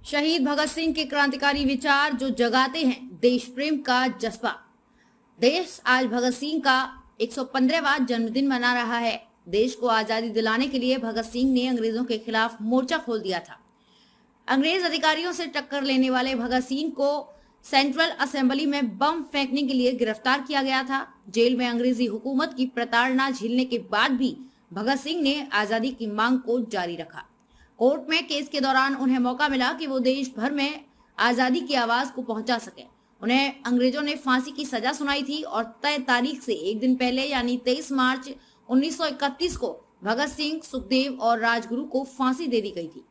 शहीद भगत सिंह के क्रांतिकारी विचार जो जगाते हैं देश प्रेम का जज्बा। देश आज भगत सिंह का 115वां जन्मदिन मना रहा है। देश को आजादी दिलाने के लिए भगत सिंह ने अंग्रेजों के खिलाफ मोर्चा खोल दिया था। अंग्रेज अधिकारियों से टक्कर लेने वाले भगत सिंह को सेंट्रल असेंबली में बम फेंकने के लिए गिरफ्तार किया गया था। जेल में अंग्रेजी हुकूमत की प्रताड़ना झेलने के बाद भी भगत सिंह ने आजादी की मांग को जारी रखा। कोर्ट में केस के दौरान उन्हें मौका मिला कि वो देश भर में आजादी की आवाज को पहुंचा सके। उन्हें अंग्रेजों ने फांसी की सजा सुनाई थी और तय तारीख से एक दिन पहले यानी 23 मार्च 1931 को भगत सिंह, सुखदेव और राजगुरु को फांसी दे दी गई थी।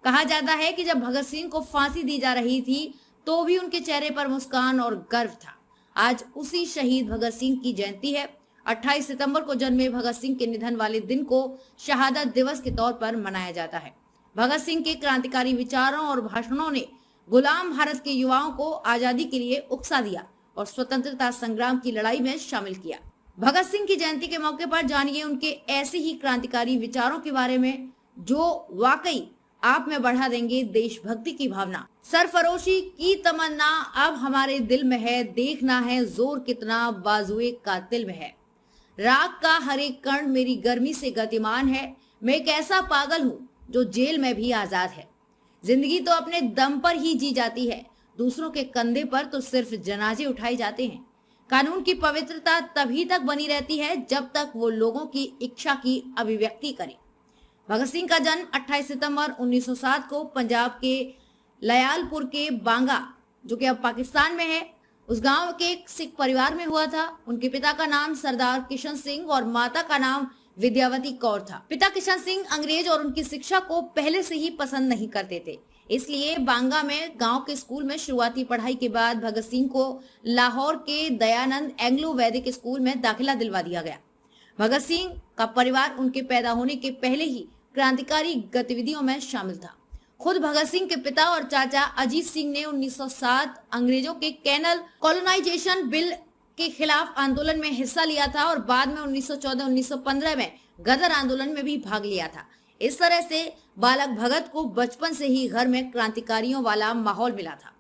कहा जाता है कि जब भगत सिंह को फांसी दी जा रही थी तो भी उनके चेहरे पर मुस्कान और गर्व था। आज उसी शहीद भगत सिंह की जयंती है। 28 सितंबर को जन्मे भगत सिंह के निधन वाले दिन को शहादत दिवस के तौर पर मनाया जाता है। भगत सिंह के क्रांतिकारी विचारों और भाषणों ने गुलाम भारत के युवाओं को आजादी के लिए उकसा दिया और स्वतंत्रता संग्राम की लड़ाई में शामिल किया। भगत सिंह की जयंती के मौके पर जानिए उनके ऐसे ही क्रांतिकारी विचारों के बारे में जो वाकई आप में बढ़ा देंगे देशभक्ति की भावना। सरफरोशी की तमन्ना अब हमारे दिल में है, देखना है जोर कितना बाजुए कातिल में है। राग का हर एक कण मेरी गर्मी से गतिमान है, मैं एक ऐसा पागल हूँ जो जेल में भी आजाद है। जिंदगी तो अपने दम पर ही जी जाती है, दूसरों के कंधे पर तो सिर्फ जनाजे उठाए जाते हैं। कानून की पवित्रता तभी तक बनी रहती है जब तक वो लोगों की इच्छा की अभिव्यक्ति करे। भगत सिंह का जन्म 28 सितंबर 1907 को पंजाब के लयालपुर के बांगा, जो कि अब पाकिस्तान में है, उस गांव के एक सिख परिवार में हुआ था। उनके पिता का नाम सरदार किशन सिंह और माता का नाम विद्यावती कौर था। पिता किशन सिंह अंग्रेज और उनकी शिक्षा को पहले से ही पसंद नहीं करते थे, इसलिए बांगा में गांव के स्कूल में शुरुआती पढ़ाई के बाद भगत सिंह को लाहौर के दयानंद एंग्लो वैदिक स्कूल में दाखिला दिलवा दिया गया। भगत सिंह का परिवार उनके पैदा होने के पहले ही क्रांतिकारी गतिविधियों में शामिल था। खुद भगत सिंह के पिता और चाचा अजीत सिंह ने 1907 अंग्रेजों के कैनल कॉलोनाइजेशन बिल के खिलाफ आंदोलन में हिस्सा लिया था और बाद में 1914-1915 में गदर आंदोलन में भी भाग लिया था। इस तरह से बालक भगत को बचपन से ही घर में क्रांतिकारियों वाला माहौल मिला था।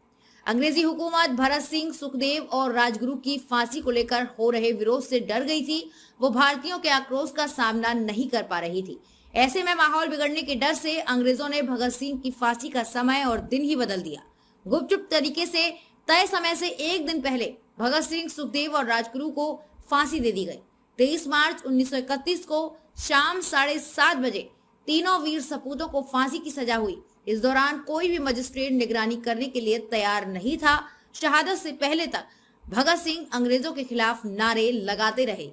अंग्रेजी हुकूमत भगत सिंह, सुखदेव और राजगुरु की फांसी को लेकर हो रहे विरोध से डर गई थी। वो भारतीयों के आक्रोश का सामना नहीं कर पा रही थी। ऐसे में माहौल बिगड़ने के डर से अंग्रेजों ने भगत सिंह की फांसी का समय और दिन ही बदल दिया। गुपचुप तरीके से तय समय से एक दिन पहले भगत सिंह, सुखदेव और राजगुरु को फांसी दे दी गई। 23 मार्च 1931 को शाम 7:30 बजे तीनों वीर सपूतों को फांसी की सजा हुई। इस दौरान कोई भी मजिस्ट्रेट निगरानी करने के लिए तैयार नहीं था। शहादत से पहले तक भगत सिंह अंग्रेजों के खिलाफ नारे लगाते रहे।